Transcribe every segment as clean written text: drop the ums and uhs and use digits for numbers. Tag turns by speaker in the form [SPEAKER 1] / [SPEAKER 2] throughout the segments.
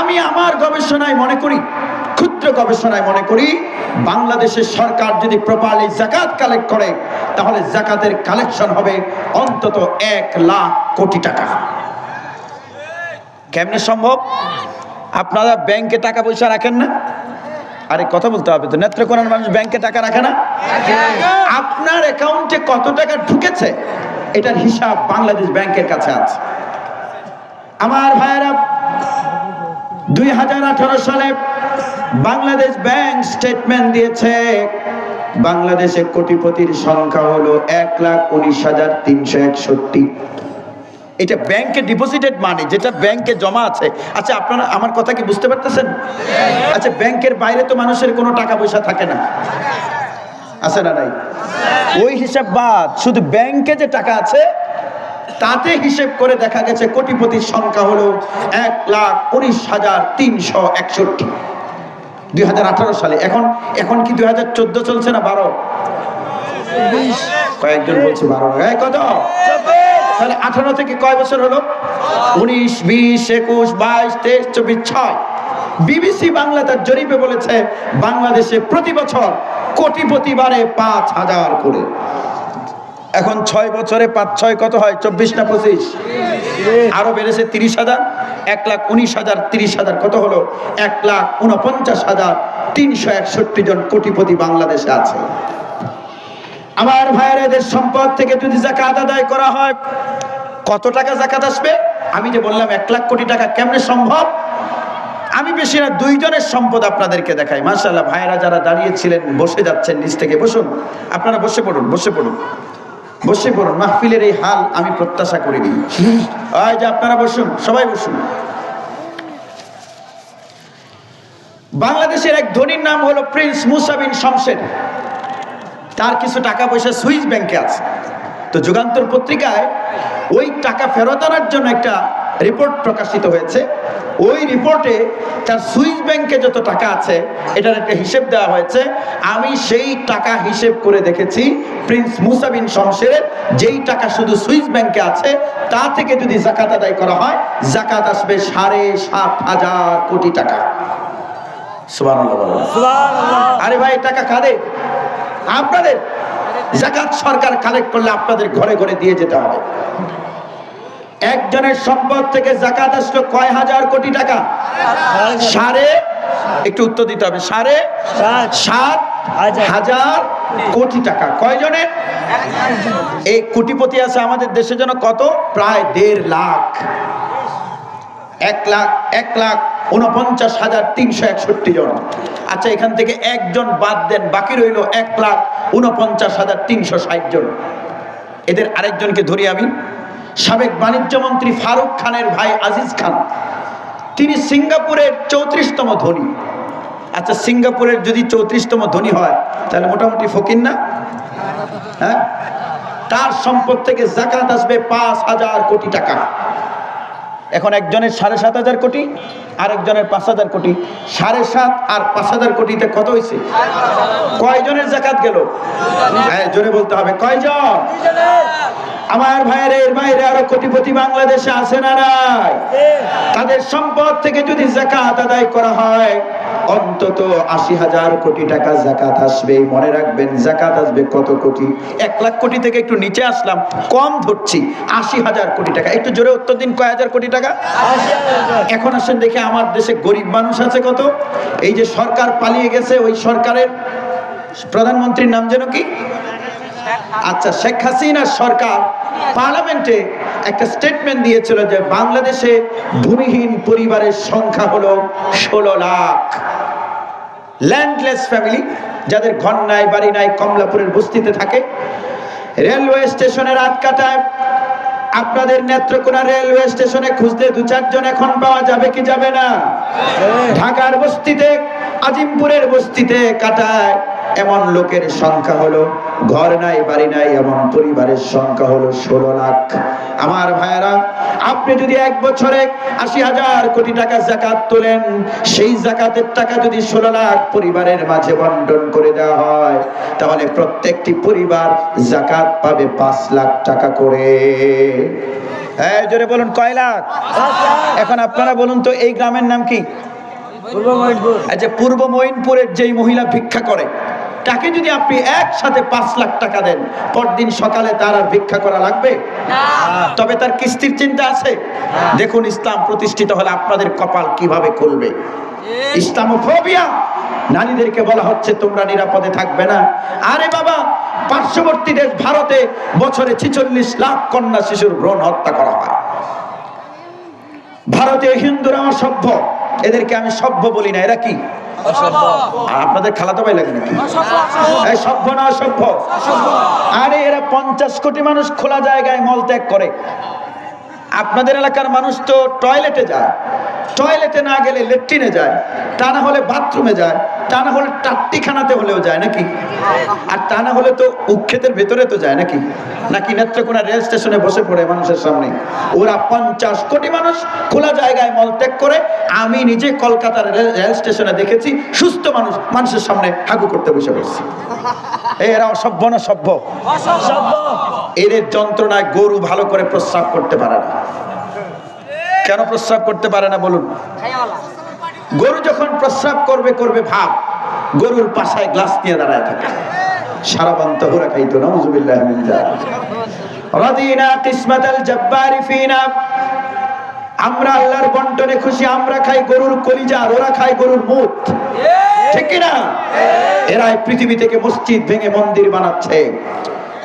[SPEAKER 1] আমি আমার গবেষণায় মনে করি, ক্ষুদ্র গবেষণায় মনে করি, বাংলাদেশের সরকার যদি প্রপারলি যাকাত কালেক্ট করে তাহলে যাকাতের কালেকশন হবে অন্তত 1 লাখ কোটি টাকা। কেমনে সম্ভব? আপনারা ব্যাংকে টাকা পয়সা রাখেন না? আরে কথা বলতে হবে তো, নেত্রকোনার মানুষ ব্যাংকে টাকা রাখে না? আপনার অ্যাকাউন্টে কত টাকা ঢুকেছে এটার হিসাব বাংলাদেশ ব্যাংকের কাছে আছে। আমার ভাইয়েরা, 2018 সালে বাংলাদেশ ব্যাংক স্টেটমেন্ট দিয়েছে, বাংলাদেশে কোটিপতির সংখ্যা হলো 1,19,361। এটা ব্যাংকে ডিপোজিটেড মানি, যেটা ব্যাংকে জমা আছে। আচ্ছা, আপনারা আমার কথা কি বুঝতে পারতেছেন? আচ্ছা, ব্যাংকের বাইরে তো মানুষের কোনো টাকা পয়সা থাকে না, আছে না নাই? ওই হিসাব বাদ, শুধু ব্যাংকে যে টাকা আছে তাতে হিসেব করে দেখা গেছে কোটিপতির সংখ্যা হলো 1,19,361 2018 সালে। এখন কি 2014 চলছে না 12? কয়েকজন বলছে 12। কত? তাহলে 18 থেকে কয় বছর হলো? 19, 20, 21, 22, 23, 24, 6। বিবিসি বাংলা তার জরিপে বলেছে বাংলাদেশে প্রতি বছর কোটিপতি বাড়ে 5,000 করে। এখন 6 বছরে 5 6 কত হয়? 24 না 25? আরো বেড়েছে 30,000। 1,19,000 30,000 কত হলো? 1,49,361 জন কোটিপতি বাংলাদেশে আছে। আমার ভাইয়েরা, এদের সম্পদ থেকে যদি যাকাত আদায় করা হয় কত টাকা যাকাত আসবে? আমি যে বললাম 1 লাখ কোটি টাকা, কেমনে সম্ভব? আমি বেশি না 2 জনের সম্পদ আপনাদেরকে দেখাই। মাশাআল্লাহ, ভাইয়েরা যারা দাঁড়িয়েছিলেন বসে যাচ্ছেন, নিচ থেকে বসুন। আপনারা বসে পড়ুন, বসে পড়ুন, বসে পড়ুন। মাহফিলের এই হাল আমি প্রত্যাশা করিনি। এই যে আপনারা বসুন, সবাই বসুন। বাংলাদেশের এক ধনীর নাম হলো প্রিন্স মুসা বিন শমশের। তার কিছু টাকা পয়সা সুইস ব্যাংকে আছে। তো যুগান্তর পত্রিকায় ওই টাকা ফেরত আনার জন্য একটা রিপোর্ট প্রকাশিত হয়েছে। ওই রিপোর্টে তার সুইস ব্যাংকে যত টাকা আছে এটার একটা হিসেব দেওয়া হয়েছে। আমি সেই টাকা হিসেব করে দেখেছি, প্রিন্স মুসা বিন শমশেরের যেই টাকা শুধু সুইস ব্যাংকে আছে তা থেকে যদি যাকাত আদায় করা হয়, যাকাত আসবে 7,500 কোটি টাকা। সুবহানাল্লাহ বলেন। আরে ভাই, টাকা কাদের? আপনাদের। যাকাত সরকার কালেক্ট করলে আপনাদের ঘরে ঘরে দিয়ে যেতে হবে। একজনের সম্পদ থেকে যাকাত আসলো কয় হাজার কোটি টাকা? একটু উত্তর দিতে হবে। 7,500 কোটি টাকা। কয়জনের? এই কোটিপতি আছে আমাদের দেশের জন্য কত? প্রায় 1.5 লাখ। 1,49,361 জন। আচ্ছা, এখান থেকে একজন বাদ দেন, বাকি রইল 1,49,360 জন। এদের আরেকজনকে ধরি আমি। সাবেক বাণিজ্য মন্ত্রী ফারুক খানের ভাই আজিজ খান, তিনি সিঙ্গাপুরের 34তম ধনী। আচ্ছা, সিঙ্গাপুরের যদি 34তম ধনী হয় তাহলে মোটামুটি ফকির না? হ্যাঁ। তার সম্পদ থেকে যাকাত আসবে 5,000 কোটি টাকা। এখন একজনের 7,500 কোটি, আরেকজনের 5,000 কোটি। 7.5 আর 5,000 কোটিতে কত হয়েছে? কয়জনের যাকাত গেল? হ্যাঁ, জোরে বলতে হবে, কয়জন? আমার ভাইয়ের এর বাইরে আরো কোটিপতি বাংলাদেশে আছে না নাই? তাদের সম্পদ থেকে যদি যাকাত আদায় করা হয় অন্তত 80,000 কোটি টাকা যাকাত আসবে। মনে রাখবেন, যাকাত আসবে কত কোটি? 1 লাখ কোটি থেকে একটু নিচে আসলাম, কম ধরছি, 80,000 কোটি টাকা। একটু জোরে উত্তর দিন, কয় হাজার কোটি টাকা? এখন আসেন দেখে আমার দেশে গরিব মানুষ আছে কত। এই যে সরকার পালিয়ে গেছে, ওই সরকারের প্রধানমন্ত্রীর নাম যেন কি? আচ্ছা, শেখ হাসিনার সরকার পার্লামেন্টে একটা স্টেটমেন্ট দিয়েছিল যে বাংলাদেশে ভূমিহীন পরিবারের সংখ্যা হলো 16 লাখ। ল্যান্ডলেস ফ্যামিলি, যাদের ঘর নাই, বাড়ি নাই, কমলাপুরের বস্তিতে থাকে। রেলওয়ে স্টেশনে রাত কাটায়। আপনাদের নেত্রকোনা রেলওয়ে স্টেশনে খুঁজতে 2-4 জন এখন পাওয়া যাবে কি যাবে না? ঢাকার বস্তিতে, আজিমপুরের বস্তিতে কাটায় এমন লোকের সংখ্যা হলো, ঘর নাই, বাড়ি নাই, এমন পরিবারের সংখ্যা হলো 16 লাখ। আমার ভাইয়েরা, আপনি যদি 1 বছরে 80,000 কোটি টাকা যাকাত তোলেন, সেই যাকাতের টাকা যদি 16 লাখ পরিবারের মাঝে বন্টন করে দেওয়া হয় তাহলে প্রত্যেকটি পরিবার যাকাত পাবে 5 লাখ টাকা করে। হ্যাঁ জোরে বলুন কয় লাখ? এখন আপনারা বলুন তো এই গ্রামের নাম কি? আচ্ছা, পূর্ব মঈনপুরের যেই মহিলা ভিক্ষা করে তাকে যদি আপনি একসাথে 5 লাখ টাকা দেন, পরদিন সকালে তার আর ভিক্ষা করা লাগবে না। তবে তার কিস্তির চিন্তা আছে। দেখুন ইসলাম প্রতিষ্ঠিত হলে আপনাদের কপাল কিভাবে খুলবে। ইসলামোফোবিয়া, নারীদেরকে বলা হচ্ছে তোমরা নিরাপদে থাকবে না। আরে বাবা, পার্শ্ববর্তী দেশ ভারতে বছরে 46 লাখ কন্যা শিশুর ভ্রূণ হত্যা করা হয়। ভারতে হিন্দুরা অসভ্য, এদেরকে আমি সভ্য বলি না, এরা কি আপনাদের খালাতো ভাই লাগে নাকি? এই সভ্য না অসভ্য? আরে এরা 50 কোটি মানুষ খোলা জায়গায় মলত্যাগ করে। আপনাদের এলাকার মানুষ তো টয়লেটে যায়, টয়লেটে না গেলে লেট্রিনে যায়, তা না হলে বাথরুমে যায়, তা না হলে টাট্টিখানাতে হলেও যায় নাকি, আর তা না হলে তো উক্ষেতের ভেতরে তো যায় নাকি, নাকি নেত্রকোনা রেল স্টেশনে বসে পড়ে মানুষের সামনে। ওরা 50 কোটি মানুষ খোলা জায়গায় মলত্যাগ করে। আমি নিজে কলকাতার রেল স্টেশনে দেখেছি সুস্থ মানুষ মানুষের সামনে হাগু করতে বসে পড়ছে। এরা অসভ্য না সভ্য? এদের যন্ত্রণায় গরু ভালো করে প্রস্রাব করতে পারে না। কেন প্রস্রাব করতে পারে না বলুন? গরু যখন প্রস্রাব করবে করবে ভাব, গরুর পাশায় গ্লাস নিয়ে দাঁড়ায় থাকে। সারাবান তাহুরা খাইতো, নাউযুবিল্লাহি মিন যালিক। রাদিনা কিসমাতাল জাব্বারি ফিনা, আমরা আল্লাহর বন্টনে খুশি। আমরা খাই গরুর কলিজা, আর ওরা খায় গরুর মুত, ঠিক কি না? এরা পৃথিবী থেকে মসজিদ ভেঙে মন্দির বানাচ্ছে।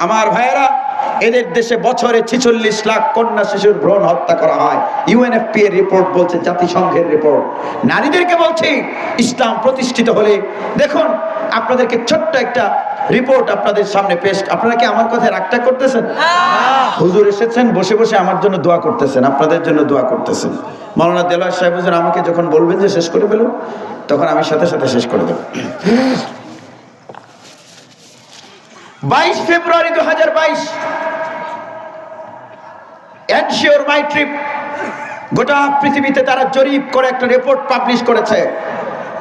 [SPEAKER 1] আমার ভাইয়েরা, এদের দেশে বছরে 46 লাখ কন্যা শিশুর ভ্রূণ হত্যা করা হয়। ইউএনএফপি এর রিপোর্ট বলছে, জাতিসংঘের রিপোর্ট। নারীদেরকে বলছি ইসলাম প্রতিষ্ঠিত হলে, দেখুন আপনাদেরকে ছোট্ট একটা রিপোর্ট আপনাদের সামনে পেশ। আপনারা কি আমার কথায় রাগটা করতেছেন? হুজুর এসেছেন, বসে বসে আমার জন্য দোয়া করতেছেন, আপনাদের জন্য দোয়া করতেছেন। মাওলানা দেলোয়ার সাহেব হুজুর আমাকে যখন বলবেন যে শেষ করে ফেলুন, তখন আমি সাথে সাথে শেষ করে দেব। 22 ফেব্রুয়ারি 2022, এনশিওর মাই ট্রিপ গোটা পৃথিবীতে তারা জরিপ করে একটা রিপোর্ট পাবলিশ করেছে।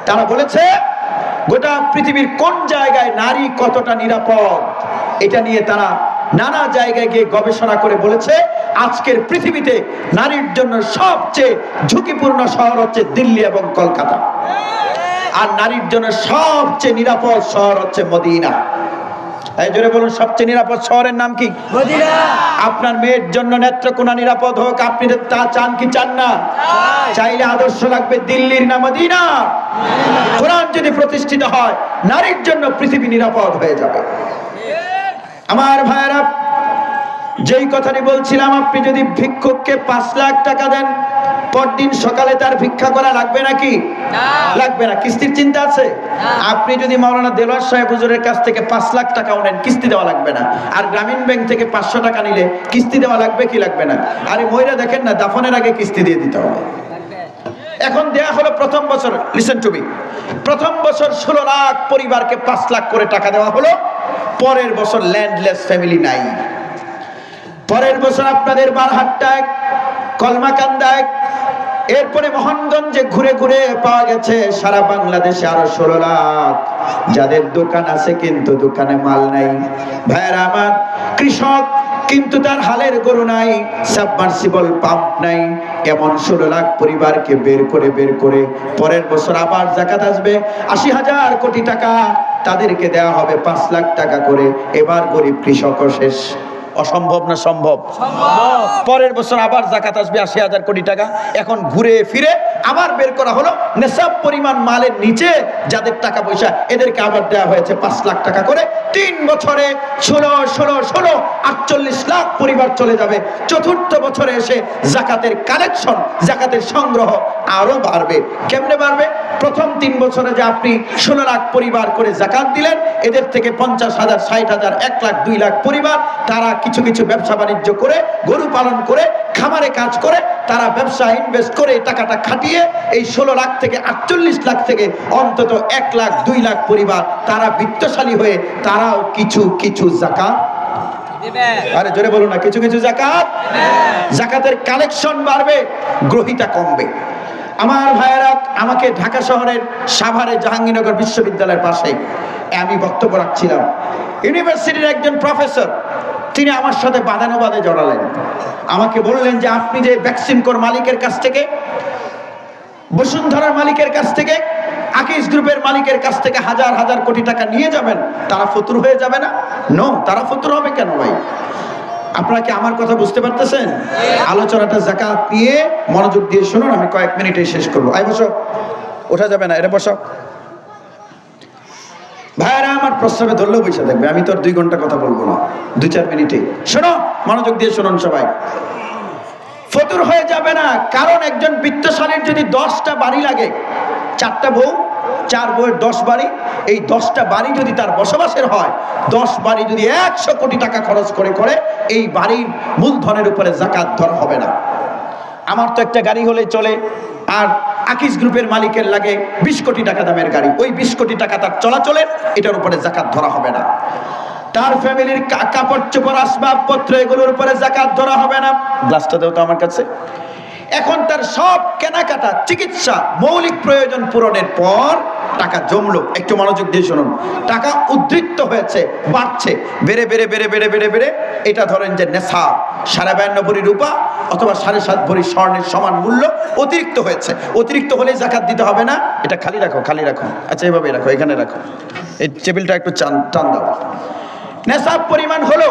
[SPEAKER 1] তারা বলেছে গোটা পৃথিবীর কোন জায়গায় নারী কতটা নিরাপদ, এটা নিয়ে তারা নানা জায়গায় গিয়ে গবেষণা করে বলেছে আজকের পৃথিবীতে নারীর জন্য সবচেয়ে ঝুঁকিপূর্ণ শহর হচ্ছে দিল্লি এবং কলকাতা, আর নারীর জন্য সবচেয়ে নিরাপদ শহর হচ্ছে মদিনা। এই জোরে বলুন, সবচেয়ে নিরাপদ শহরের নাম কি? মদিনা। আপনার মেয়ের জন্য নেত্রকোনা নিরাপদ হোক, আপনি তা চান কি চান না? চাইলে আদর্শ লাগবে দিল্লির না মদিনা। কোরআন যদি প্রতিষ্ঠিত হয়, নারীর জন্য পৃথিবী নিরাপদ হয়ে যাবে। আমার ভাইয়েরা, যেই কথাটি বলছিলাম, আপনি যদি ভিক্ষুককে 5 লাখ টাকা দেন, পরদিন সকালে তার ভিক্ষা করা লাগবে নাকি? লাগবে না। কিস্তির চিন্তা আছে? আপনি যদি মাওলানা দেলোয়ার সাহেব হুজুরের কাছ থেকে 5 লাখ টাকা নেন, কিস্তি দেওয়া লাগবে না। আর গ্রামীণ ব্যাংক থেকে 500 টাকা নিলে কিস্তি দেওয়া লাগবে কি লাগবে না? আরে মহিলা দেখেন না, দাফনের আগে কিস্তি দিয়ে দিতে হবে। এখন দেয়া হলো প্রথম বছর, লিসেন টু মি, প্রথম বছর 16 লাখ পরিবারকে 5 লাখ করে টাকা দেওয়া হলো। পরের বছর ল্যান্ডলেস ফ্যামিলি নাই। পরের বছর আপনাদের বারহাট্টায়, কলমাকান্দায়, এরপরে মোহনগঞ্জে ঘুরে ঘুরে পাওয়া গেছে সারা বাংলাদেশে আরো 16 লাখ যাদের দোকান আছে কিন্তু দোকানে মাল নাই। ভাইয়েরা আমার, কৃষক কিন্তু তার হালের গরু নাই, সাবমার্সিবল পাম্প নাই, এমন 16 লাখ পরিবারকে বের করে পরের বছর আবার যাকাত আসবে 80,000 কোটি টাকা, তাদেরকে দেওয়া হবে 5 লাখ টাকা করে। এবার গরিব কৃষকও শেষ। অসম্ভব না সম্ভব? পরের বছর আবার যাকাত আসবে 80,000 কোটি টাকা। এখন ঘুরে ফিরে আবার বের করা হলো নেশাব পরিমাণ মালের নিচে যাদের টাকা পয়সা, এদেরকে আবার দেওয়া হয়েছে 5 লাখ টাকা করে। 3 বছরে 48 লাখ পরিবার চলে যাবে। চতুর্থ বছরে এসে জাকাতের কালেকশন, জাকাতের সংগ্রহ আরো বাড়বে। কেমনে বাড়বে? প্রথম 3 বছরে যে আপনি 16 লাখ পরিবার করে জাকাত দিলেন, এদের থেকে 50,000, 60,000, 1 লাখ, 2 লাখ পরিবার, তারা কিছু কিছু ব্যবসা বাণিজ্য করে, গরু পালন করে, খামারে কাজ করে, তারা ব্যবসা ইনভেস্ট করে টাকাটা খাটিয়ে এই 16 লাখ থেকে 48 লাখ থেকে অন্তত 1 লাখ, 2 লাখ পরিবার তারা বিত্তশালী হয়ে তারাও কিছু কিছু যাকাত দিবে। আরে জোরে বলুন না, কিছু কিছু যাকাত। যাকাতের কালেকশন বাড়বে, গ্রহিতা কমবে। আমার ভাইয়েরা, আমাকে ঢাকা শহরের সাভারে জাহাঙ্গীরনগর বিশ্ববিদ্যালয়ের পাশে আমি বক্তব্য রাখছিলাম। ইউনিভার্সিটির একজন প্রফেসর, তিনি আমার সাথে বাদানুবাদে জড়ালেন। আমাকে বললেন যে আপনি যে ভ্যাকসিনকোর মালিকের কাছ থেকে, বসুন্ধরার মালিকের কাছ থেকে, আকিস গ্রুপের মালিকের কাছ থেকে হাজার হাজার কোটি টাকা নিয়ে যাবেন, তারা ফতুর হয়ে যাবে না? নো, তারা ফতুর হবে কেন ভাই? আপনারা কি আমার কথা বুঝতে পারতেছেন? আলোচনাটা যাকাত নিয়ে মনোযোগ দিয়ে শুনুন, আমি কয়েক মিনিটে শেষ করবো। আই বসো, ওঠা যাবে না, এটা বসো। ভাইরা আমার প্রস্তাবে ধরলেও বসে থাকবে, আমি তো আর 2 ঘন্টা কথা বলবো না, 2-4 মিনিটে। শোনো, মনোযোগ দিয়ে শুনুন সবাই। ফতুর হয়ে যাবে না, কারণ একজন বিত্তশালীর যদি 10টা বাড়ি লাগে, 4টা বউ, 4 বউয়ের 10 বাড়ি, এই 10টা বাড়ি যদি তার বসবাসের হয়, 10 বাড়ি যদি 100 কোটি টাকা খরচ করে এই বাড়ির মূলধনের উপরে যাকাত ধরা হবে না। আমার তো একটা গাড়ি হলে চলে, আর আকিস গ্রুপের মালিকের লাগে 20 কোটি টাকা দামের গাড়ি, ওই 20 কোটি টাকা তার চলাচলের, এটার উপরে যাকাত ধরা হবে না। তার ফ্যামিলির কাপড় চোপড়, আসবাবপত্র, এগুলোর উপরে যাকাত ধরা হবে না। গ্লাসটা দাও তো আমার কাছে। এখন তার সব কেনাকাটা, চিকিৎসা, মৌলিক প্রয়োজন পূরণের পর টাকা জমলো, একটু মনোযোগ দিয়ে শুনুন, টাকা উদ্ধৃত হয়েছে, বাড়ছে, বেড়ে বেড়ে বেড়ে বেড়ে বেড়ে বেড়ে এটা ধরেন যে নেশাব, 52.5 ভরি রূপা অথবা 7.5 ভরি স্বর্ণের সমান মূল্য অতিরিক্ত হয়েছে। অতিরিক্ত হলে যাকাত দিতে হবে না। এটা খালি রাখো, খালি রাখো, আচ্ছা এভাবে রাখো, এখানে রাখো, এই টেবিলটা একটু টান দাও। নেশাব পরিমাণ হলো,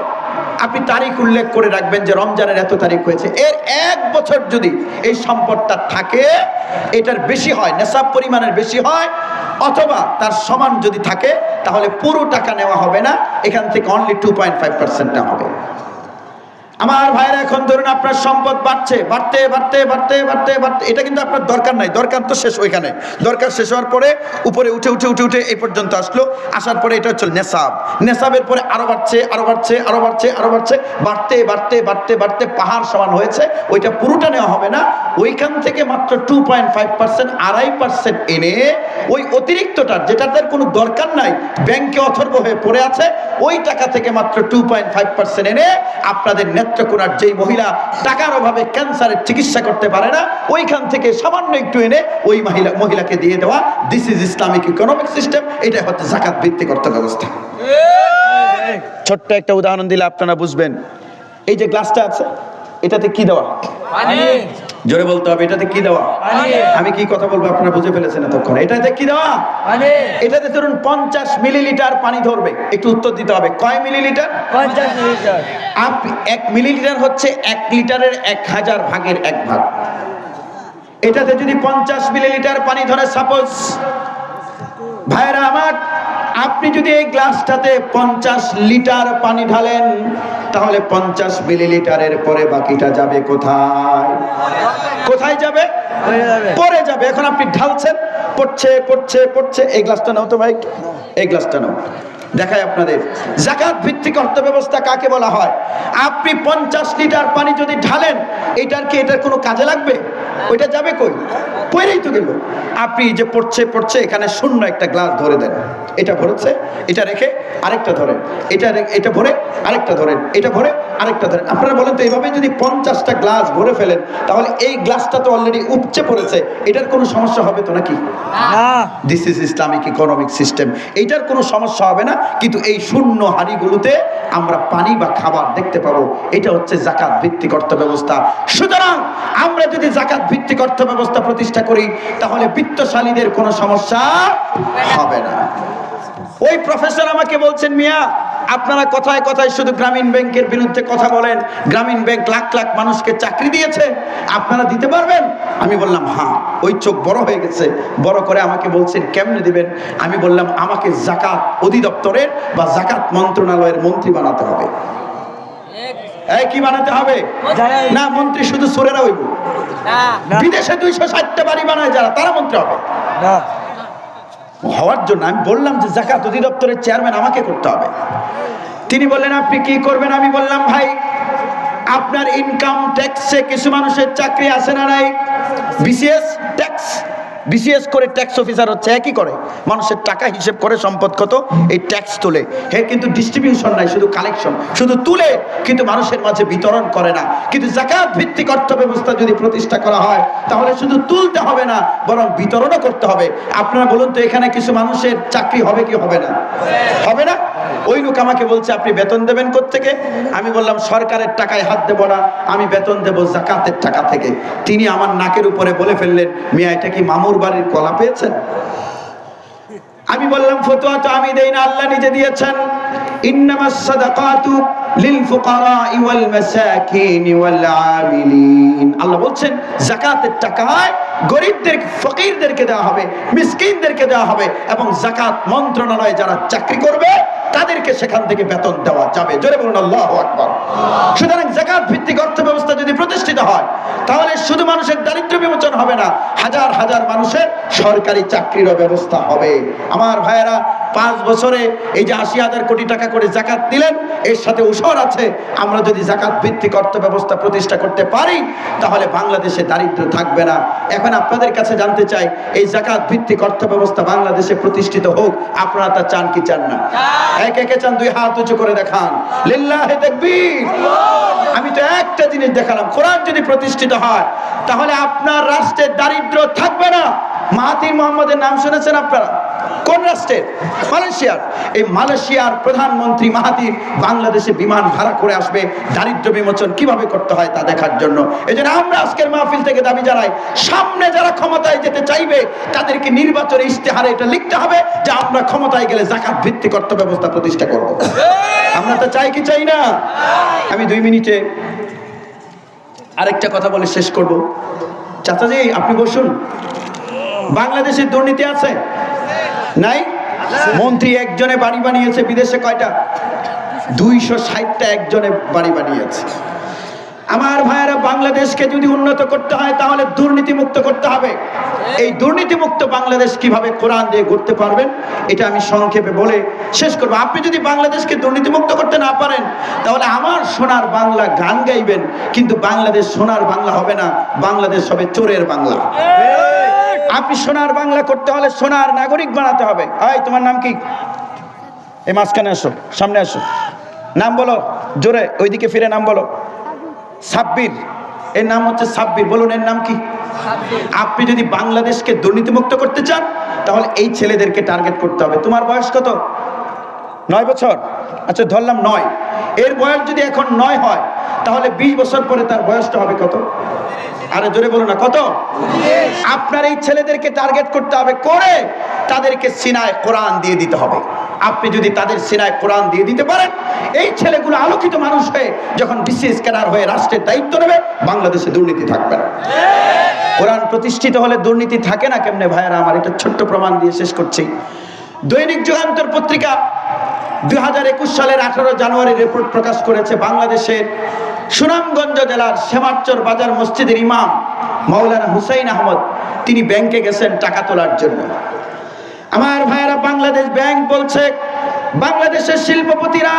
[SPEAKER 1] আপনি তারিখ উল্লেখ করে রাখবেন যে রমজানের এত তারিখ হয়েছে, এর 1 বছর যদি এই সম্পদটা থাকে, এটার বেশি হয়, নেশাব পরিমাণের বেশি হয়, অথবা তার সমান যদি থাকে, তাহলে পুরো টাকা নেওয়া হবে না, এখান থেকে অনলি 2.5% হবে। আমার ভাইরা, এখন ধরুন আপনার সম্পদ বাড়ছে, বাড়তে বাড়তে বাড়তে বাড়তে বাড়তে, এটা কিন্তু আপনার দরকার নাই, দরকার তো শেষ ওইখানে, দরকার শেষ হওয়ার পরে উপরে উঠে উঠে উঠে উঠে এই পর্যন্ত আসলো, আসার পরে এটা হচ্ছে নেশাব। নেশাবের পরে আরো বাড়ছে, আরো বাড়ছে, আরো বাড়ছে, আরো বাড়ছে, বাড়তে বাড়তে বাড়তে বাড়তে পাহাড় সমান হয়েছে, ওইটা পুরোটা নেওয়া হবে না, ওইখান থেকে মাত্র 2.5%, 2.5% এনে ওই অতিরিক্তটার, যেটাদের কোনো দরকার নাই, ব্যাংকে অথর্ব হয়ে পড়ে আছে, ওই টাকা থেকে মাত্র 2.5% এনে আপনাদের নেত্রকোনার যেই মহিলা টাকার অভাবে ক্যান্সারের চিকিৎসা করতে পারে না, ওইখান থেকে সামান্য একটু এনে ওই মহিলাকে দিয়ে দেওয়া। This is Islamic economic system. এটা হচ্ছে যাকাত ভিত্তিক অর্থ ব্যবস্থা। ছোট্ট একটা উদাহরণ দিলে আপনারা বুঝবেন। এই যে গ্লাসটা আছে, এটাতে কি দেওয়া? পানি। জোরে বলতে হবে, এটাতে কি দেওয়া? পানি। আমি কি কথা বলবো আপনারা বুঝে ফেলেছেন এতক্ষণ। এটাতে কি দেওয়া? পানি। এটাতে ধরুন 50 মিলিলিটার পানি ধরবে, একটু উত্তর দিতে হবে, কয় মিলিলিটার? 50 মিলিলিটার। 1 মিলিলিটার হচ্ছে 1 লিটারের 1000 ভাগের 1 ভাগ। এটাতে যদি 50 মিলিলিটার পানি ধরে, সাপোজ, ভাইরা আমার, আপনি যদি এই গ্লাসটাতে 50 লিটার পানি ঢালেন, তাহলে 50 মিলিলিটারের পরে বাকিটা যাবে কোথায়? কোথায় যাবে? পড়ে যাবে। এখন আপনি ঢালছেন, পড়ছে পড়ছে পড়ছে। এই গ্লাসটা নাও তো ভাই, এই গ্লাসটা নাও, দেখায় আপনাদের। যাকাত ভিত্তিক অর্থ ব্যবস্থা কাকে বলা হয়? আপনি 50 লিটার পানি যদি ঢালেন, এটার কোনো কাজে লাগবে? ওইটা যাবে কই? পড়েই তো গেল। আপনি যে পড়ছে পড়ছে, এখানে শূন্য একটা গ্লাস ধরে দেন, এটা ভরেছে, এটা রেখে আরেকটা ধরেন, এটা ভরে আরেকটা ধরেন, এটা ভরে আরেকটা ধরেন। আপনারা বলেন তো, এইভাবে যদি 50টা গ্লাস ভরে ফেলেন, তাহলে এই গ্লাসটা তো অলরেডি উপচে পড়েছে, এটার কোনো সমস্যা হবে তো নাকি? This is Islamic economic system. এইটার কোনো সমস্যা হবে না, কিন্তু এই শূন্য হাঁড়িগুলোতে আমরা পানি বা খাবার দেখতে পাবো। এটা হচ্ছে যাকাত ভিত্তিক অর্থ ব্যবস্থা। সুতরাং আমরা যদি যাকাত ভিত্তিক অর্থ ব্যবস্থা প্রতিষ্ঠা করি, তাহলে বিত্তশালীদের কোনো সমস্যা হবে না। ওই প্রফেসর আমাকে বলছেন, মিয়া আপনারা কথায় কথায় শুধু গ্রামীণ ব্যাংকের বিরুদ্ধে কথা বলেন, গ্রামীণ ব্যাংক লাখ লাখ মানুষকে চাকরি দিয়েছে, আপনারা দিতে পারবেন? আমি বললাম হ্যাঁ। ওই চোখ বড় হয়ে গেছে, বড় করে আমাকে বলছেন কেমনে দিবেন? আমি বললাম আমাকে যাকাত অধিদপ্তরের বা যাকাত মন্ত্রণালয়ের মন্ত্রী বানাতে হবে। এই কি বানাতে হবে? না, মন্ত্রী শুধু সুরেরা হইব। বিদেশে 260টা বাড়ি বানায় যারা, তারা মন্ত্রী হবে না হওয়ার জন্য। আমি বললাম যে যাকাত অধিদপ্তরের চেয়ারম্যান আমাকে করতে হবে। তিনি বললেন আপনি কি করবেন? আমি বললাম ভাই, আপনার ইনকাম ট্যাক্সে কিছু মানুষের চাকরি আছে না নাই? বিসিএস ট্যাক্স, বিসিএস করে ট্যাক্স অফিসার হচ্ছে, একই করে, মানুষের টাকা হিসেব করে, সম্পদ কত, এই ট্যাক্স তুলে। হ্যাঁ, কিন্তু ডিস্ট্রিবিউশন নাই, শুধু কালেকশন, শুধু তুলে, কিন্তু মানুষের মাঝে বিতরণ করে না। কিন্তু যাকাত ভিত্তিক অর্থ ব্যবস্থা যদি প্রতিষ্ঠা করা হয়, তাহলে শুধু তুলতে হবে না, বরং বিতরণও করতে হবে। আপনারা বলুন তো, এখানে কিছু মানুষের চাকরি হবে কি হবে না? হবে না? ওই লোক আমাকে বলছে আপনি বেতন দেবেন কোত্থেকে? আমি বললাম সরকারের টাকায় হাত দেবো না, আমি বেতন দেবো জাকাতের টাকা থেকে। তিনি আমার নাকের উপরে বলে ফেললেন, মিয়া এটা কি মামুর বাড়ির কলা পেয়েছেন? আমি বললাম ফতোয়া তো আমি দেই না, আল্লাহ নিজে দিয়েছেন, ইন্নামাস সাদাকাতু লিল ফুকারাই ওয়াল মাসাকিন ওয়াল আমিলিন। আল্লাহ বলছেন যাকাতের টাকায় গরিবদের, ফকিরদেরকে দেওয়া হবে, মিসকিনদেরকে দেওয়া হবে, এবং যাকাত মন্ত্রণালয়ে যারা চাকরি করবে তাদেরকে সেখান থেকে বেতন দেওয়া যাবে। জোরে বলুন আল্লাহু আকবার। সুতরাং যাকাত ভিত্তিক অর্থ ব্যবস্থা যদি প্রতিষ্ঠিত হয়, তাহলে শুধু মানুষের দারিদ্র্য বিমোচন হবে না, হাজার হাজার মানুষের সরকারি চাকরিরও ব্যবস্থা হবে। আমার ভাইয়েরা, 5 বছরে এই যে 80,000 কোটি টাকা করে যাকাত দিলেন, এর সাথে উসর আছে। আমরা যদি যাকাত ভিত্তিক অর্থ ব্যবস্থা প্রতিষ্ঠা করতে পারি, তাহলে বাংলাদেশে দারিদ্র্য থাকবে না। এখন আপনাদের কাছে জানতে চাই, এই যাকাত ভিত্তিক অর্থ ব্যবস্থা বাংলাদেশে প্রতিষ্ঠিত হোক, আপনারা তা চান কি চান না? একে একে চান, 2 হাত উঁচু করে দেখান, লিল্লাহি তাকবীর। আমি তো একটা জিনিস দেখালাম, কোরআন যদি প্রতিষ্ঠিত হয়, তাহলে আপনার রাষ্ট্রের দারিদ্র্য থাকবে না। মাহাথির মোহাম্মদের নাম শুনেছেন আপনারা? কোন রাষ্ট্রের? মালয়েশিয়ার। এই মালয়েশিয়ার প্রধানমন্ত্রী মাহাথির বাংলাদেশে বিমান ভাড়া করে আসবে দারিদ্র্য বিমোচন কিভাবে করতে হয় তা দেখার জন্য। এজন্য আমরা আজকের মাহফিল থেকে দাবি জানাই, সামনে যারা ক্ষমতায় যেতে চাইবে তাদেরকে নির্বাচনী ইশতেহারে এটা লিখতে হবে যে আমরা ক্ষমতায় গেলে যাকাত ভিত্তিক অর্থ ব্যবস্থা প্রতিষ্ঠা করব। আমরা তো চাই কি চাই না? আমি 2 মিনিটে আরেকটা কথা বলে শেষ করব। চাচাজি আপনি বসুন। বাংলাদেশে দুর্নীতি আছে? নাই? মন্ত্রী একজনে বাড়ি বানিয়েছে, বিদেশে কয়টা? 260টা একজনে বাড়ি বানিয়েছে। আমার ভাইয়েরা, বাংলাদেশকে যদি উন্নত করতে হয় তাহলে দুর্নীতি মুক্ত করতে হবে। এই দুর্নীতি মুক্ত বাংলাদেশ কিভাবে কোরআন দিয়ে গড়তে পারবেন, এটা আমি সংক্ষেপে বলে শেষ করব। আপনি যদি বাংলাদেশকে দুর্নীতি মুক্ত করতে না পারেন, তাহলে আমার সোনার বাংলা গান গাইবেন, কিন্তু বাংলাদেশ সোনার বাংলা হবে না, বাংলাদেশ হবে চোরের বাংলা। আপনি সোনার বাংলা করতে হলে সোনার নাগরিক বানাতে হবে। এই তোমার নাম কি? এই মাঝখানে আসো, সামনে আসো, নাম বলো জোরে, ওইদিকে ফিরে নাম বলো। সাব্বির। এর নাম হচ্ছে সাব্বির। বলুন এর নাম কি? আপনি যদি বাংলাদেশকে দুর্নীতিমুক্ত করতে চান, তাহলে এই ছেলেদেরকে টার্গেট করতে হবে। তোমার বয়স কত? 9 বছর। আচ্ছা ধরলাম 9। এর বয়স যদি এখন 9 হয়, তাহলে 20 বছর পরে তার বয়সটা হবে কত? আরে জোরে বলো না, কত? আপনার এই ছেলেদেরকে টার্গেট করতে হবে, করে তাদেরকে সিনায় কোরআন দিয়ে দিতে হবে। আপনি যদি তাদের সিনায় কোরআন দিয়ে দিতে পারেন, এই ছেলেগুলো আলোকিত মানুষ হয়ে যখন বিসিএস ক্যাডার হয়ে রাষ্ট্রের দায়িত্ব নেবে, বাংলাদেশে দুর্নীতি থাকবে না। কোরআন প্রতিষ্ঠিত হলে দুর্নীতি থাকে না কেমনে ভাইয়েরা আমার? এটা ছোট্ট প্রমাণ দিয়ে শেষ করছি। দৈনিক যুগান্তর পত্রিকা 2021 সালের 18 জানুয়ারি রিপোর্ট প্রকাশ করেছে। বাংলাদেশের সুনামগঞ্জ জেলার শ্যামারচর বাজার মসজিদের ইমাম মাওলানা হুসাইন আহমদ, তিনি ব্যাংকে গেছেন টাকা তোলার জন্য। আমার ভাইয়েরা, বাংলাদেশ ব্যাংক বলছে বাংলাদেশের শিল্পপতিরা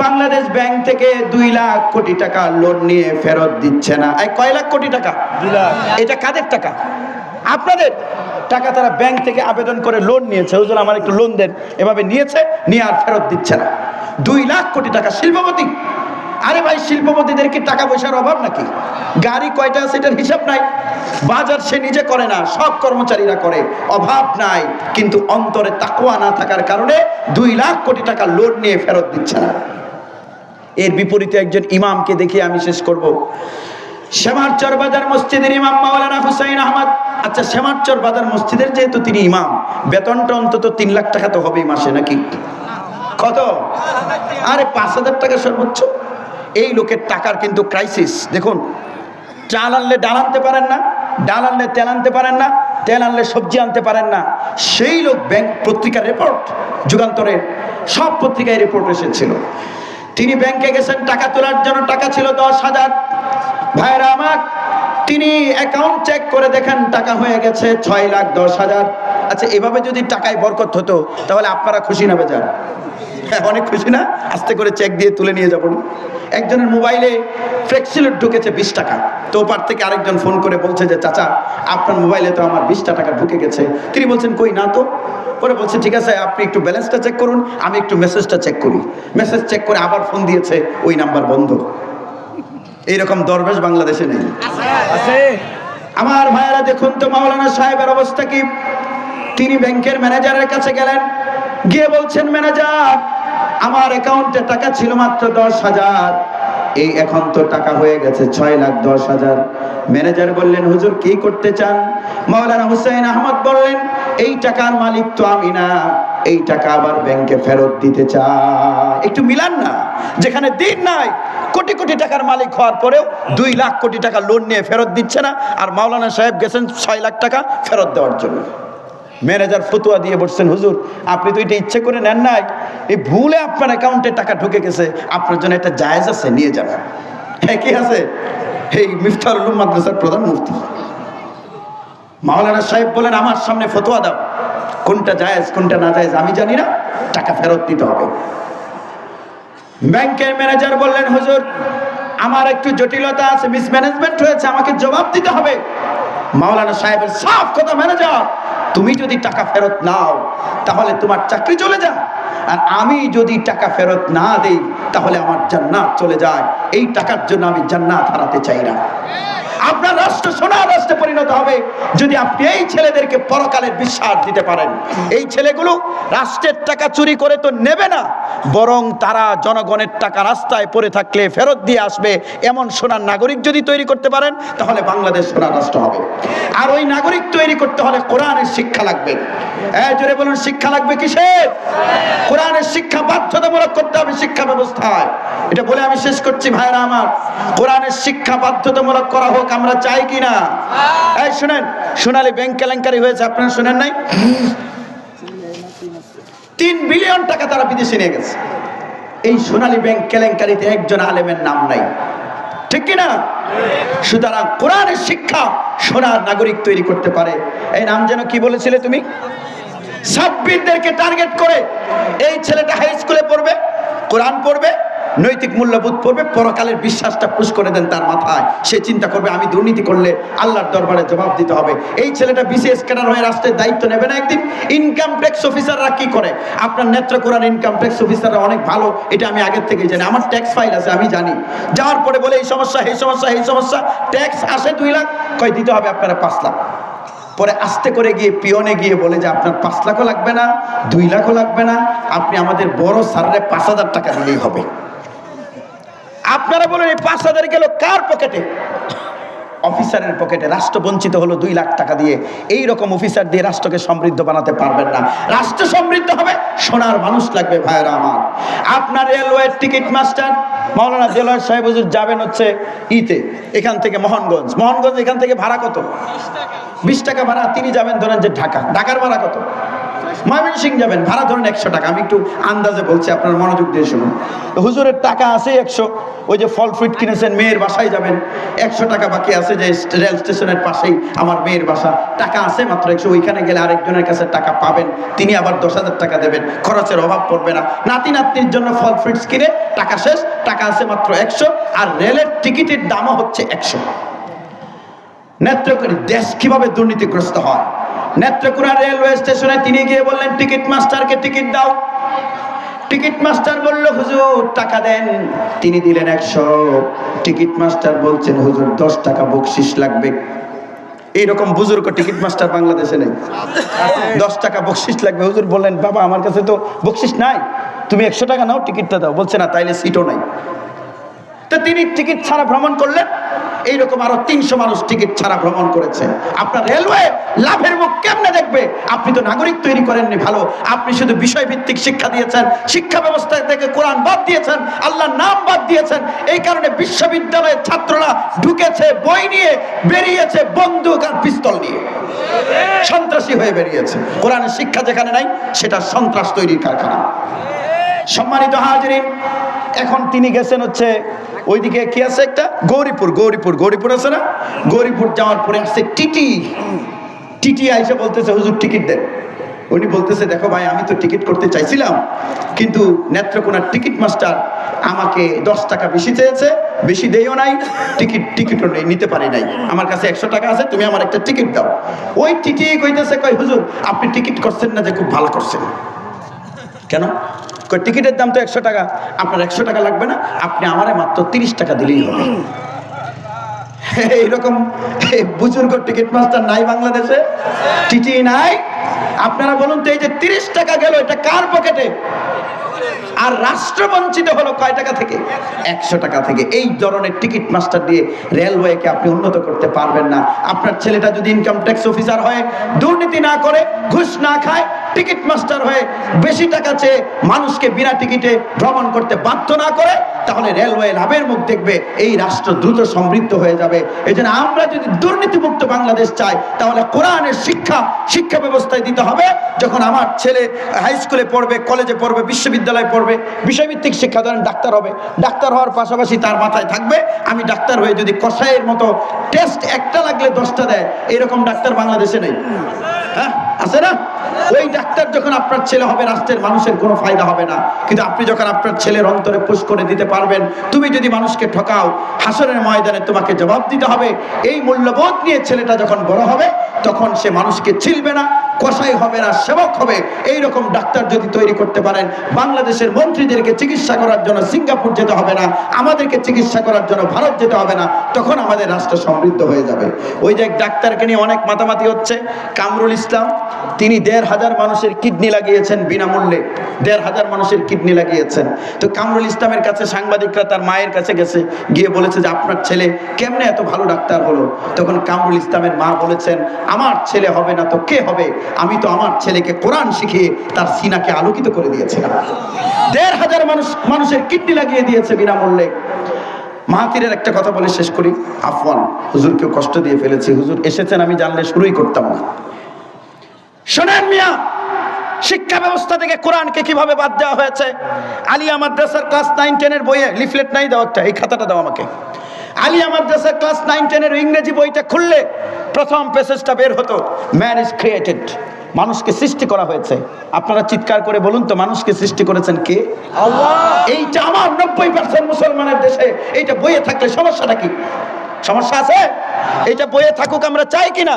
[SPEAKER 1] বাংলাদেশ ব্যাংক থেকে 2 লাখ কোটি টাকা লোন নিয়ে ফেরত দিচ্ছে না। এই কয় লাখ কোটি টাকা? 2 লাখ। এটা কাদের টাকা? আপনাদের টাকা। তারা ব্যাংক থেকে আবেদন করে লোন নিয়েছে, হুজুর আমার একটু লোন দেন, এভাবে নিয়েছে, নিয়ে আর ফেরত দিচ্ছে না। 2 লাখ কোটি টাকা। শিল্পপতি। আরে ভাই, শিল্পপতিদের কি টাকা পয়সার অভাব নাকি? গাড়ি কয়টা আছে এটার হিসাব নাই? বাজার সে নিজে করে না, সব কর্মচারীরা করে। অভাব নাই, কিন্তু অন্তরে তাকওয়া না থাকার কারণে 2 লাখ কোটি টাকা লোন নিয়ে ফেরত দিচ্ছে না। এর বিপরীতে একজন ইমামকে দেখে আমি শেষ করব। শ্যামারচর বাজার মসজিদের ইমাম মাওলানা হুসাইন আহমদ। আচ্ছা, শ্যামারচর বাজার মসজিদের যেহেতু তিনি ইমাম, বেতনটা অন্তত 3 লাখ টাকা তো হবেই মাসে, নাকি? কত? আরে 5,000 টাকা সর্বোচ্চ। এই লোকের টাকার কিন্তু ক্রাইসিস। দেখুন, চাল আনলে ডাল আনতে পারেন না, ডাল আনলে তেল আনতে পারেন না, তেল আনলে সবজি আনতে পারেন না। সেই লোক, ব্যাংক পত্রিকার রিপোর্ট, যুগান্তরের সব পত্রিকায় রিপোর্ট এসেছিল, তিনি ব্যাংকে গেছেন টাকা তোলার জন্য। টাকা ছিল 10,000। ভাইরা আমার, তিনি অ্যাকাউন্ট চেক করে দেখেন টাকা হয়ে গেছে 6,10,000। আচ্ছা, এভাবে যদি টাকায় বরকত হতো, তাহলে আপনারা খুশি না বেজার? হ্যাঁ, অনেক খুশি না? আস্তে করে চেক দিয়ে তুলে নিয়ে যাবো। একজনের মোবাইলে ফ্লেক্সিলোড ঢুকেছে 20 টাকা। তো ওপার থেকে আরেকজন ফোন করে বলছে যে চাচা, আপনার মোবাইলে তো আমার 20টা টাকা ঢুকে গেছে। তিনি বলছেন কই না তো। পরে বলছে ঠিক আছে, আপনি একটু ব্যালেন্সটা চেক করুন, আমি একটু মেসেজটা চেক করি। মেসেজ চেক করে আবার ফোন দিয়েছে, ওই নাম্বার বন্ধ। এইরকম দরবেশ বাংলাদেশে নেই। আমার ভাইয়েরা, দেখুন তো মাওলানা সাহেবের অবস্থা কি। তিনি ব্যাংকের ম্যানেজারের কাছে গেলেন, গিয়ে বলছেন ম্যানেজার, আমার অ্যাকাউন্টে টাকা ছিল মাত্র 10,000, এই এখন তো টাকা হয়ে গেছে 6,10,000। ম্যানেজার বললেন, হুজুর কি করতে চান? মাওলানা হুসাইন আহমদ বললেন, এই টাকার মালিক তো আমি না, এই টাকা আবার ব্যাংকে ফেরত দিতে চাই। একটু মিলান না, যেখানে দিন নাই, কোটি কোটি টাকার মালিক হওয়ার পরেও 2 লাখ কোটি টাকা লোন নিয়ে ফেরত দিচ্ছে না, আর মাওলানা সাহেব গেছেন 6 লাখ টাকা ফেরত দেওয়ার জন্য। ম্যানেজার ফতোয়া দিয়ে বলছেন, হুজুর আপনি তো এটা ইচ্ছে করে নেন নাই, এই ভুলে আপনার অ্যাকাউন্টে টাকা ঢুকে গেছে, আপনার জন্য একটা জায়েজ আছে, নিয়ে যান। হ্যাঁ, কি আছে? এই মিফতাহুল উলুম মাদ্রাসার প্রধান মুফতি মাওলানা সাহেব বলেন, আমার সামনে ফতোয়া দাও, কোনটা জায়েজ কোনটা না জায়েজ আমি জানি না, টাকা ফেরত দিতে হবে। ব্যাংকের ম্যানেজার বললেন, হুজুর আমার একটু জটিলতা আছে, মিসম্যানেজমেন্ট হয়েছে, আমাকে জবাব দিতে হবে। মাওলানা সাহেবের সাফ কথা, ম্যানেজার তুমি যদি টাকা ফেরত নাও তাহলে তোমার চাকরি চলে যায়, আর আমি যদি টাকা ফেরত না দেই তাহলে আমার জান্নাত চলে যায়। এই টাকার জন্য আমি জান্নাত হারাতে চাই না। আপনার রাষ্ট্র সোনার রাষ্ট্রে পরিণত হবে যদি আপনি এই ছেলেদেরকে পরকালের বিশ্বাস দিতে পারেন। এই ছেলেগুলো রাষ্ট্রের টাকা চুরি করে তো নেবে না, বরং তারা জনগণের টাকা রাস্তায় পড়ে থাকলে ফেরত দিয়ে আসবে, এমন সোনার নাগরিক যদি তৈরি করতে পারেন তাহলে বাংলাদেশ সোনার রাষ্ট্র হবে। আর ওই নাগরিক তৈরি করতে হলে কোরআনের শিক্ষা লাগবে। জোরে বলুন, শিক্ষা লাগবে কিসের? কোরআনের শিক্ষা বাধ্যতামূলক করতে হবে শিক্ষা ব্যবস্থায়। এটা বলে আমি শেষ করছি ভাইরা আমার, কোরআনের শিক্ষা বাধ্যতামূলক করা হোক, আমরা চাই কিনা? এই শুনেন, সোনালী ব্যাংক কেলেঙ্কারি হয়েছে, আপনারা শুনেন নাই? 3 বিলিয়ন টাকা তারা বিদেশে নিয়ে গেছে। এই সোনালী ব্যাংক কেলেঙ্কারিতে একজন আলেমের নাম নাই, ঠিক কিনা? সুতরাং কোরআনের শিক্ষা সোনার নাগরিক তৈরি করতে পারে। এই নাম যেন কি বলেছিলে তুমি? সাব্বিরদেরকে টার্গেট করে এই ছেলেটা হাই স্কুলে পড়বে, কোরআন পড়বে, নৈতিক মূল্যবোধ পড়বে, পরকালের বিশ্বাসটা পুশ করে দেন তার মাথায়। সে চিন্তা করবে আমি দুর্নীতি করলে আল্লাহর দরবারে জবাব দিতে হবে। এই ছেলেটা বিসিএস ক্যাডার হয়ে রাষ্ট্রের দায়িত্ব নেবে না একদিন। ইনকাম ট্যাক্স অফিসাররা কি করে? আপনার নেত্রকোনার ইনকাম ট্যাক্স অফিসাররা অনেক ভালো, এটা আমি আগের থেকে জানি, আমার ট্যাক্স ফাইল আছে, আমি জানি। যাওয়ার পরে বলে এই সমস্যা, এই সমস্যা, এই সমস্যা, ট্যাক্স আসে 2 লাখ, কয় দিতে হবে আপনারা 5 লাখ। পরে আস্তে করে গিয়ে পিয়নে গিয়ে বলে যে আপনার 5 লাখও লাগবে না, 2 লাখও লাগবে না, আপনি আমাদের বড় স্যারের 5,000 টাকা দিলেই হবে। আপনারা বলেন এই 5,000 গেল কার পকেটে? অফিসারের পকেটে। রাষ্ট্র বঞ্চিত হলো 2 লাখ টাকা দিয়ে। এই রকম অফিসার দিয়ে রাষ্ট্রকে সমৃদ্ধ বানাতে পারবেন না। রাষ্ট্র সমৃদ্ধ হবে, সোনার মানুষ লাগবে ভাইরা আমার। আপনার রেলওয়ের টিকিট মাস্টার মাওলানা দেলোয়ার সাহেব হুজুর যাবেন হচ্ছে ইতে, এখান থেকে মোহনগঞ্জ, মোহনগঞ্জ এখান থেকে ভাড়া কত? 20 টাকা ভাড়া। তিনি যাবেন ধরেন যে ঢাকা, ঢাকার ভাড়া কত? ময়মনসিংহ যাবেন, ভাড়া ধরেন 100 টাকা। আমি একটু আন্দাজে বলছি, আপনার মনোযোগ দিয়ে শুনুন। হুজুরের টাকা আছে 100, ওই যে ফল ফ্রুট কিনেছেন, মেয়ের বাসায় যাবেন, 100 টাকা বাকি আছে, যে রেল স্টেশনের পাশেই আমার মেয়ের বাসা, টাকা আছে মাত্র 100। ওইখানে গেলে আরেকজনের কাছে টাকা পাবেন, তিনি আবার 10,000 টাকা দেবেন, খরচের অভাব পড়বে না। নাতি নাতনির জন্য ফল ফ্রুটস কিনে টাকা শেষ, টাকা আছে মাত্র 100, আর রেলের টিকিটের দামও হচ্ছে 100। নেত্রকোনা দেশ কিভাবে দুর্নীতিগ্রস্ত হয়। নেত্রকোনা রেলওয়ে স্টেশনে তিনি গিয়ে বললেন টিকিট মাস্টারকে টিকিট দাও। টিকিট মাস্টার বলল হুজুর টাকা দেন। তিনি দিলেন 100। টিকিট মাস্টার বলছেন হুজুর 10 টাকা বকশিশ লাগবে। এইরকম বুজুর্গ টিকিট মাস্টার বাংলাদেশে নেই। 10 টাকা বকশিশ লাগবে। হুজুর বললেন বাবা আমার কাছে তো বকশিশ নাই, তুমি 100 টাকা নাও, টিকিটটা দাও। বলছে না, তাইলে সিটও নাই। তো তিনি টিকিট ছাড়া ভ্রমণ করলেন। এইরকম আরো 300 মানুষ টিকিট ছাড়া ভ্রমণ করেছে। আপনার রেলওয়ে লাভের মুখ কেমনে দেখবে? আপনি তো নাগরিক তৈরি করেননি ভালো, আপনি শুধু বিষয়ভিত্তিক শিক্ষা দিয়েছেন, শিক্ষা ব্যবস্থা থেকে কোরআন বাদ দিয়েছেন, আল্লাহর নাম বাদ দিয়েছেন। এই কারণে বিশ্ববিদ্যালয়ের ছাত্ররা ঢুকেছে বই নিয়ে, বেরিয়েছে বন্দুক আর পিস্তল নিয়ে, সন্ত্রাসী হয়ে বেরিয়েছে। কোরআনের শিক্ষা যেখানে নাই সেটা সন্ত্রাস তৈরির কারখানা। সম্মানিত হাজিরিন, এখন তিনি গেছেন হচ্ছে ওইদিকে কি আছে একটা গৌরীপুর, গৌরীপুর, গৌরীপুর আছে না? গৌরীপুর যাওয়ার পরে আসছে টিটি আইসা বলতেছে হুজুর টিকিট দেন। উনি বলতেছে দেখো ভাই, আমি তো টিকিট করতে চাইছিলাম, কিন্তু নেত্রকোনার টিকিট মাস্টার আমাকে 10 টাকা বেশি চেয়েছে, বেশি দেইও নাই, টিকিটও নেই, নিতে পারি নাই, আমার কাছে 100 টাকা আছে, তুমি আমার একটা টিকিট দাও। ওই টিটি কইতেছে কই হুজুর আপনি টিকিট করছেন না যে খুব ভালো করছেন। কেন? টিকিটের দাম তো 100 টাকা, আপনার 100 টাকা লাগবে না, আপনি আমারে মাত্র 30 টাকা দিলেই হবে। এইরকম বুজুর্গ টিকিট মাস্টার নাই বাংলাদেশে? টিটি নাই? আপনারা বলুন তো, এই যে 30 টাকা গেল এটা কার পকেটে? আর রাষ্ট্র বঞ্চিত হলো কয় টাকা থেকে? 100 টাকা থেকে। এই ধরনের টিকিট মাস্টার দিয়ে রেলওয়েকে আপনি উন্নত করতে পারবেন না। আপনার ছেলেটা যদি ইনকাম ট্যাক্স অফিসার হয়, দুর্নীতি না করে, ঘুষ না খায়, টিকিট মাস্টার হয়ে বেশি টাকা চেয়ে মানুষকে বিনা টিকিটে ভ্রমণ করতে বাধ্য না করে, তাহলে রেলওয়ে লাভের মুখ দেখবে, এই রাষ্ট্র দ্রুত সমৃদ্ধ হয়ে যাবে। এই জন্য আমরা যদি দুর্নীতিমুক্ত বাংলাদেশ চাই, তাহলে কোরআনের শিক্ষা ব্যবস্থায় দিতে হবে। যখন আমার ছেলে হাই স্কুলে পড়বে, কলেজে পড়বে, বিশ্ববিদ্যালয়ে পড়বে, বিষয়ভিত্তিক শিক্ষা, ধরেন ডাক্তার হবে, ডাক্তার হওয়ার পাশাপাশি তার মাথায় থাকবে আমি ডাক্তার হয়ে যদি কসাইয়ের মতো টেস্ট একটা লাগলে 10টা দেয়, এরকম ডাক্তার বাংলাদেশে নেই। হ্যাঁ, আছে না? ওই ডাক্তার যখন আপনার ছেলে হবে, রাষ্ট্রের মানুষের কোনো ফায়দা হবে না। কিন্তু আপনি যখন আপনার ছেলের অন্তরে পুশ করে দিতে পারবেন, তুমি যদি মানুষকে ঠকাও, হাসরের ময়দানে তোমাকে জবাব দিতে হবে, এই মূল্যবোধ নিয়ে ছেলেটা যখন বড় হবে, তখন সে মানুষকে ছিলবে না, কসাই হবে না, সেবক হবে। এই রকম ডাক্তার যদি তৈরি করতে পারেন, বাংলাদেশের মন্ত্রীদেরকে চিকিৎসা করার জন্য সিঙ্গাপুর যেতে হবে না, আমাদেরকে চিকিৎসা করার জন্য ভারত যেতে হবে না, তখন আমাদের রাষ্ট্র সমৃদ্ধ হয়ে যাবে। ওই যে এক ডাক্তারকে নিয়ে অনেক মাতামাতি হচ্ছে, কামরুল ইসলাম, তিনি 1,500 মানুষের কিডনি লাগিয়েছেন বিনামূল্যে, 1,500 মানুষের কিডনি লাগিয়েছেন। তো কামরুল ইসলামের কাছে সাংবাদিকরা তার মায়ের কাছে গেছে, গিয়ে বলেছে যে আপনার ছেলে কেমনে এত ভালো ডাক্তার হলো? তখন কামরুল ইসলামের মা বলেছেন, আমার ছেলে হবে না তো কে হবে? আমি তো আমার ছেলেকে কোরআন শিখিয়ে তার সিনাকে আলোকিত করে দিয়েছিলাম। 1,500 মানুষের কিডনি লাগিয়ে দিয়েছে বিনামূল্যে। মাহাতিরের একটা কথা বলে শেষ করি, আফওয়ান, হুজুরকেও কষ্ট দিয়ে ফেলেছি, হুজুর এসেছেন আমি জানলে শুরুই করতাম না। শোনেন মিয়া, শিক্ষা ব্যবস্থা থেকে কোরআনকে কিভাবে বাদ দেওয়া হয়েছে। আলিয়া মাদ্রাসার ক্লাস 9-10 বইয়ে লিফলেট নাই, দাও একটা, এই খাতাটা দাও আমাকে। আলিয়া মাদ্রাসার ক্লাস 9-10 ইংরেজি বইটা খুললে প্রথম পেজটা বের হতো, ম্যান ইজ ক্রিয়েটেড, মানুষকে সৃষ্টি করা হয়েছে। আপনারা চিৎকার করে বলুন তো, মানুষকে সৃষ্টি করেছেন কে? আল্লাহ। এইটা আমার 90% মুসলমানের দেশে এইটা বইয়ে থাকলে সমস্যাটা কি? সমস্যা আছে? এটা বইয়ে থাকুক, আমরা চাই কিনা?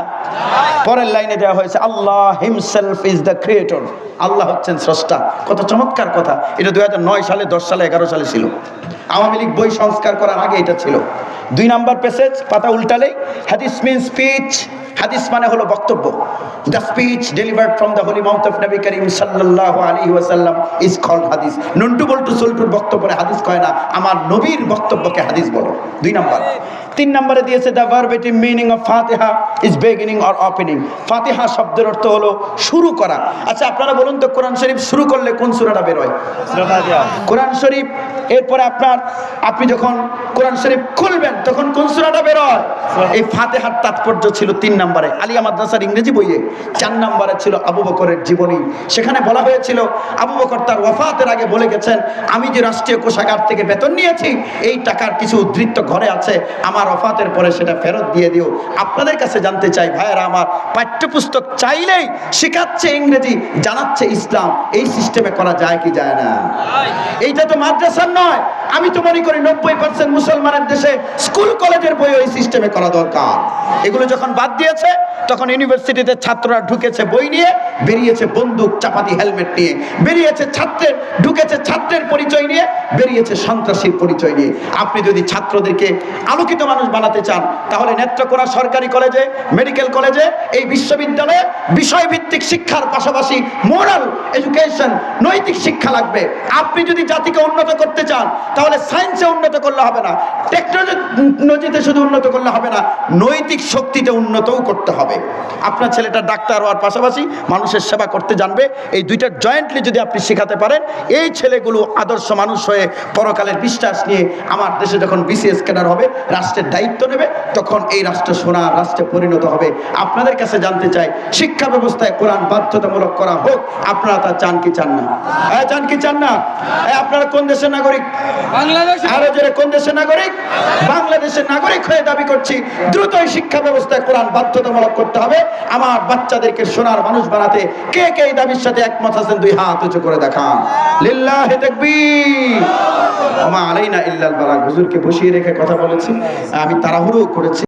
[SPEAKER 1] পরের লাইনে দেওয়া হয়েছে, আল্লাহ হিমসেলফ ইজ দ্য ক্রিয়েটর, আল্লাহ হচ্ছেন স্রষ্টা। কত চমৎকার কথা! এটা 2009 সালে, 10 সালে, 11 সালে ছিল। আওয়ামী লীগ বই সংস্কার করার আগে এটা ছিল। 2 নম্বর পেজ, পাতা উল্টালেই হাদিস মিন স্পিচ, হাদিস মানে হলো বক্তব্য। The speech delivered from the Holi mouth of Nabi Karim সাল্লাল্লাহু আলাইহি ওয়াসাল্লাম ইজ কল্ড হাদিস। নন্টু বল্টু সল্টুর বক্তব্যে হাদিস কয় না, আমার নবীর বক্তব্যকে হাদিস বলো। 2 নম্বর। 3 নম্বরে দিয়েছে the verbatim meaning of Fatiha is beginning or opening. Fatiha শব্দের অর্থ হলো শুরু করা। আচ্ছা আপনারা বলুন তো, কোরআন শরীফ শুরু করলে কোন সূরাটা বের হয়? কোরআন শরীফ। এরপরে আপনি যখন কোরআন শরীফ খুলবেন তখন কোন সূরাটা বের হয়? এই ফাতিহার তাৎপর্য ছিল 3 নম্বরে আলিয়া মাদ্রাসার ইংরেজি বইয়ে। 4 নম্বরে ছিল আবু বকরের জীবনী। সেখানে বলা হয়েছিল আবু বকর তার ওয়াফাতের আগে বলে গেছেন, আমি যে রাষ্ট্রীয় কোষাগার থেকে বেতন নিয়েছি, এই টাকার কিছু উদ্ধৃত ঘরে আছে, আমার ওয়াফাতের পরে সেটা ফেরত দিয়ে দিও। আপনাদের কাছে জানতে চাই ভাইয়েরা আমার, পাঠ্যপুস্তক চাইলেই শেখাচ্ছে ইংরেজি, জানাচ্ছে ইসলাম, এই সিস্টেমে করা যায় কি যায় না? এইটা তো মাদ্রাসার নয়। আমি তো মনে করি 90% মুসলমানের দেশে স্কুল কলেজের বই ওই সিস্টেমে করা দরকার। এগুলো যখন বাদ দিয়েছে, তখন ইউনিভার্সিটিতে ছাত্ররা ঢুকেছে বই নিয়ে, বেরিয়েছে বন্দুক চাপাতি হেলমেট নিয়ে, বেরিয়েছে ঢুকেছে ছাত্রের পরিচয় নিয়ে, বেরিয়েছে সন্ত্রাসীর পরিচয় নিয়ে। আপনি যদি ছাত্রদেরকে আলোকিত মানুষ বানাতে চান, তাহলে নেত্রকোনা সরকারি কলেজে, মেডিকেল কলেজে, এই বিশ্ববিদ্যালয়ে বিষয়ভিত্তিক শিক্ষার পাশাপাশি মোরাল এডুকেশন, নৈতিক শিক্ষা লাগবে। আপনি যদি জাতিকে উন্নত করতে চান, তাহলে সায়েন্সে উন্নত করলে হবে না, টেকনোলজিতে শুধু উন্নত করলে হবে না, নৈতিক শক্তিতে উন্নতও করতে হবে। আপনার ছেলেটা ডাক্তার হওয়ার পাশাপাশি মানুষের সেবা করতে জানবে। এই দুইটা জয়েন্টলি যদি আপনি শেখাতে পারেন, এই ছেলেগুলো আদর্শ মানুষ হয়ে পরকালের বিশ্বাস নিয়ে আমার দেশে যখন বিসিএস ক্যাডার হবে, রাষ্ট্রের দায়িত্ব নেবে, তখন এই রাষ্ট্র সোনার রাষ্ট্রে পরিণত হবে। আপনাদের কাছে জানতে চাই, শিক্ষা ব্যবস্থায় কোরআন বাধ্যতামূলক করা হোক। আপনারা তা চান কি চান না? চান কি চান না? আপনারা কোন দেশের নাগরিক? বাংলাদেশ। আরো জোরে, কোন দেশের নাগরিক? বাংলাদেশের নাগরিক হয়ে দাবি করছি, দ্রুতই শিক্ষা ব্যবস্থায় কোরআন বাধ্যতামূলক করতে হবে। আমার বাচ্চাদেরকে সোনার মানুষ বানাতে কে কে এই দাবির সাথে একমত আছেন? 2 হাত উঁচু করে দেখান। লিল্লাহি তাকবীর। ওয়া মা আলাইনা ইল্লাল বালাগ। হুজুরকে বসিয়ে রেখে কথা বলেছি, আমি তাড়াহুড়ো করেছি।